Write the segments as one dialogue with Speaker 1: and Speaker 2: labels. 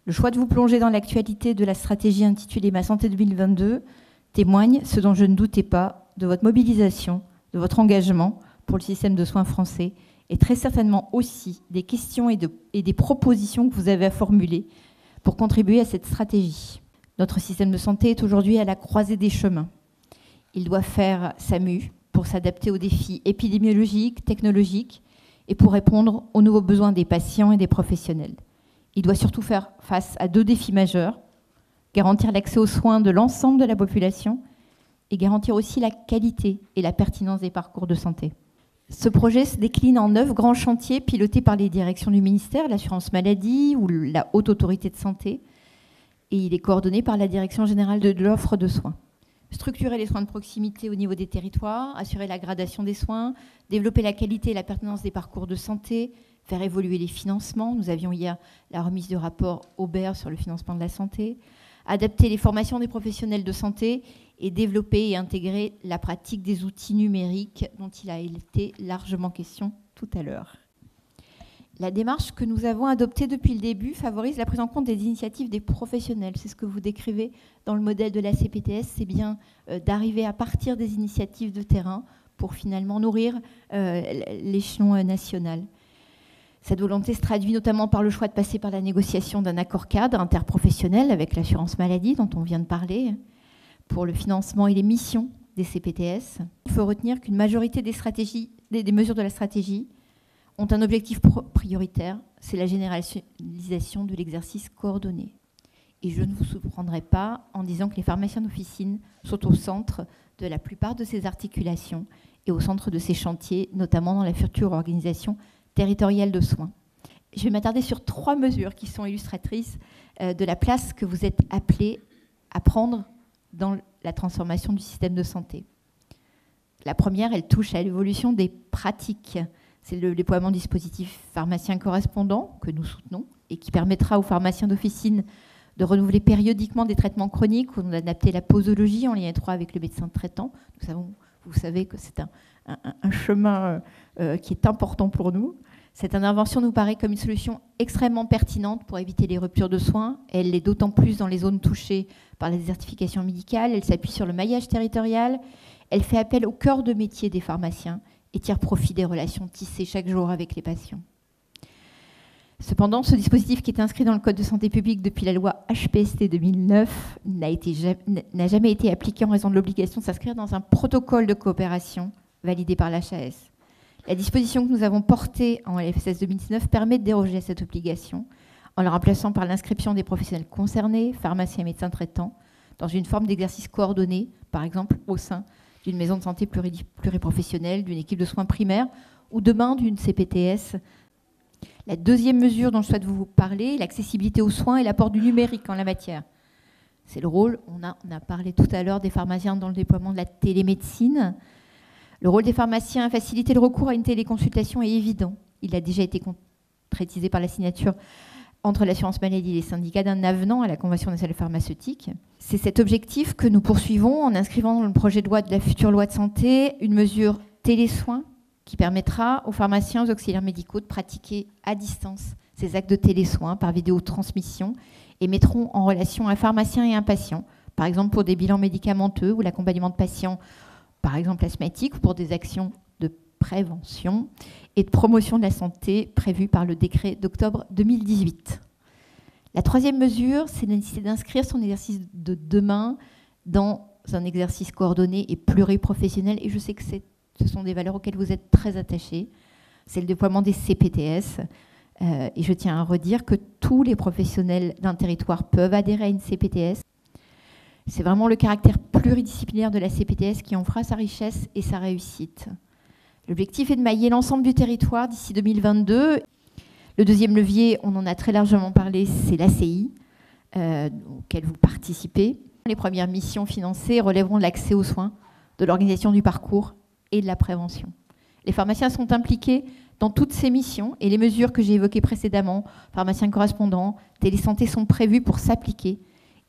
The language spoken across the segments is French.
Speaker 1: Le choix de vous plonger dans l'actualité de la stratégie intitulée Ma Santé 2022 témoigne, ce dont je ne doutais pas, de votre mobilisation, de votre engagement pour le système de soins français et très certainement aussi des questions et des propositions que vous avez à formuler pour contribuer à cette stratégie. Notre système de santé est aujourd'hui à la croisée des chemins. Il doit faire sa mue pour s'adapter aux défis épidémiologiques, technologiques et pour répondre aux nouveaux besoins des patients et des professionnels. Il doit surtout faire face à 2 défis majeurs, garantir l'accès aux soins de l'ensemble de la population et garantir aussi la qualité et la pertinence des parcours de santé. Ce projet se décline en 9 grands chantiers pilotés par les directions du ministère, l'assurance maladie ou la Haute Autorité de Santé, et il est coordonné par la Direction générale de l'offre de soins. Structurer les soins de proximité au niveau des territoires, assurer la gradation des soins, développer la qualité et la pertinence des parcours de santé, faire évoluer les financements. Nous avions hier la remise du rapport Aubert sur le financement de la santé, adapter les formations des professionnels de santé et développer et intégrer la pratique des outils numériques dont il a été largement question tout à l'heure. La démarche que nous avons adoptée depuis le début favorise la prise en compte des initiatives des professionnels. C'est ce que vous décrivez dans le modèle de la CPTS, c'est bien d'arriver à partir des initiatives de terrain pour finalement nourrir l'échelon national. Cette volonté se traduit notamment par le choix de passer par la négociation d'un accord cadre interprofessionnel avec l'assurance maladie dont on vient de parler, pour le financement et les missions des CPTS. Il faut retenir qu'une majorité des mesures de la stratégie ont un objectif prioritaire, c'est la généralisation de l'exercice coordonné. Et je ne vous surprendrai pas en disant que les pharmaciens d'officine sont au centre de la plupart de ces articulations et au centre de ces chantiers, notamment dans la future organisation territoriale de soins. Je vais m'attarder sur 3 mesures qui sont illustratrices de la place que vous êtes appelés à prendre dans la transformation du système de santé. La première, elle touche à l'évolution des pratiques. C'est le déploiement du dispositif pharmacien correspondant que nous soutenons et qui permettra aux pharmaciens d'officine de renouveler périodiquement des traitements chroniques ou d'adapter la posologie en lien étroit avec le médecin traitant. Vous savez que c'est un chemin qui est important pour nous. Cette intervention nous paraît comme une solution extrêmement pertinente pour éviter les ruptures de soins. Elle l'est d'autant plus dans les zones touchées par la désertification médicale. Elle s'appuie sur le maillage territorial. Elle fait appel au cœur de métier des pharmaciens et tire profit des relations tissées chaque jour avec les patients. Cependant, ce dispositif qui est inscrit dans le Code de santé publique depuis la loi HPST 2009 n'a jamais été appliqué en raison de l'obligation de s'inscrire dans un protocole de coopération validé par l'HAS. La disposition que nous avons portée en LFSS 2019 permet de déroger à cette obligation en la remplaçant par l'inscription des professionnels concernés, pharmaciens et médecins traitants, dans une forme d'exercice coordonné, par exemple au sein d'une maison de santé pluriprofessionnelle, d'une équipe de soins primaires ou demain d'une CPTS. La deuxième mesure dont je souhaite vous parler, l'accessibilité aux soins et l'apport du numérique en la matière. C'est le rôle, on a parlé tout à l'heure des pharmaciens dans le déploiement de la télémédecine. Le rôle des pharmaciens à faciliter le recours à une téléconsultation est évident. Il a déjà été concrétisé par la signature entre l'assurance maladie et les syndicats d'un avenant à la Convention nationale pharmaceutique. C'est cet objectif que nous poursuivons en inscrivant dans le projet de loi de la future loi de santé une mesure télésoins qui permettra aux pharmaciens, aux auxiliaires médicaux de pratiquer à distance ces actes de télésoins par vidéotransmission et mettront en relation un pharmacien et un patient, par exemple pour des bilans médicamenteux ou l'accompagnement de patients, par exemple asthmatiques, ou pour des actions de prévention et de promotion de la santé prévues par le décret d'octobre 2018. La troisième mesure, c'est la nécessité d'inscrire son exercice de demain dans un exercice coordonné et pluriprofessionnel. Et je sais que ce sont des valeurs auxquelles vous êtes très attachés. C'est le déploiement des CPTS. Et je tiens à redire que tous les professionnels d'un territoire peuvent adhérer à une CPTS. C'est vraiment le caractère pluridisciplinaire de la CPTS qui en fera sa richesse et sa réussite. L'objectif est de mailler l'ensemble du territoire d'ici 2022. Le deuxième levier, on en a très largement parlé, c'est l'ACI, auquel vous participez. Les premières missions financées relèveront de l'accès aux soins, de l'organisation du parcours et de la prévention. Les pharmaciens sont impliqués dans toutes ces missions et les mesures que j'ai évoquées précédemment, pharmaciens correspondants, télésanté, sont prévues pour s'appliquer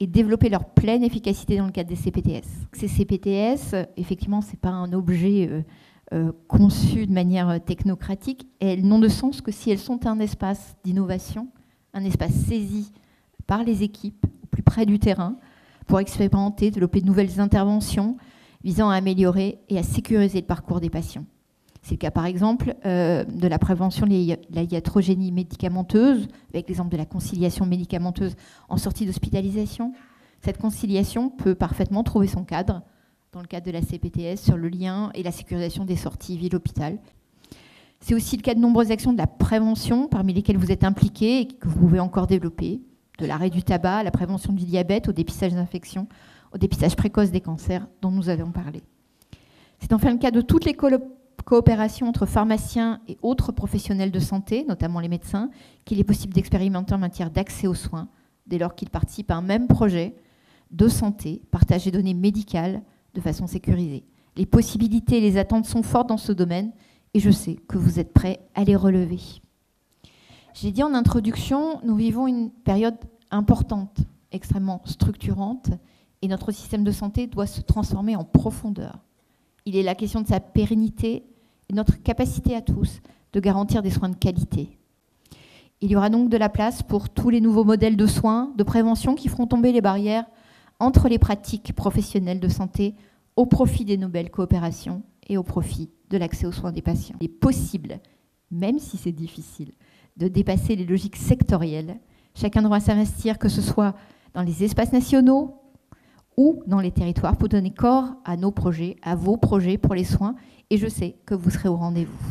Speaker 1: et développer leur pleine efficacité dans le cadre des CPTS. Ces CPTS, effectivement, ce n'est pas un objet conçu de manière technocratique. Elles n'ont de sens que si elles sont un espace d'innovation, un espace saisi par les équipes au plus près du terrain pour expérimenter, développer de nouvelles interventions visant à améliorer et à sécuriser le parcours des patients. C'est le cas par exemple de la prévention de la iatrogénie médicamenteuse, avec l'exemple de la conciliation médicamenteuse en sortie d'hospitalisation. Cette conciliation peut parfaitement trouver son cadre dans le cadre de la CPTS sur le lien et la sécurisation des sorties ville-hôpital. C'est aussi le cas de nombreuses actions de la prévention parmi lesquelles vous êtes impliqués et que vous pouvez encore développer, de l'arrêt du tabac à la prévention du diabète, au dépistage d'infections, au dépistage précoce des cancers dont nous avons parlé. C'est enfin le cas de toutes les coopérations entre pharmaciens et autres professionnels de santé, notamment les médecins, qu'il est possible d'expérimenter en matière d'accès aux soins, dès lors qu'ils participent à un même projet de santé, partage des données médicales de façon sécurisée. Les possibilités et les attentes sont fortes dans ce domaine et je sais que vous êtes prêts à les relever. J'ai dit en introduction, nous vivons une période importante, extrêmement structurante, et notre système de santé doit se transformer en profondeur. Il est la question de sa pérennité et notre capacité à tous de garantir des soins de qualité. Il y aura donc de la place pour tous les nouveaux modèles de soins, de prévention qui feront tomber les barrières entre les pratiques professionnelles de santé au profit des nouvelles coopérations et au profit de l'accès aux soins des patients. Il est possible, même si c'est difficile, de dépasser les logiques sectorielles. Chacun devra s'investir, que ce soit dans les espaces nationaux ou dans les territoires, pour donner corps à nos projets, à vos projets pour les soins. Et je sais que vous serez au rendez-vous.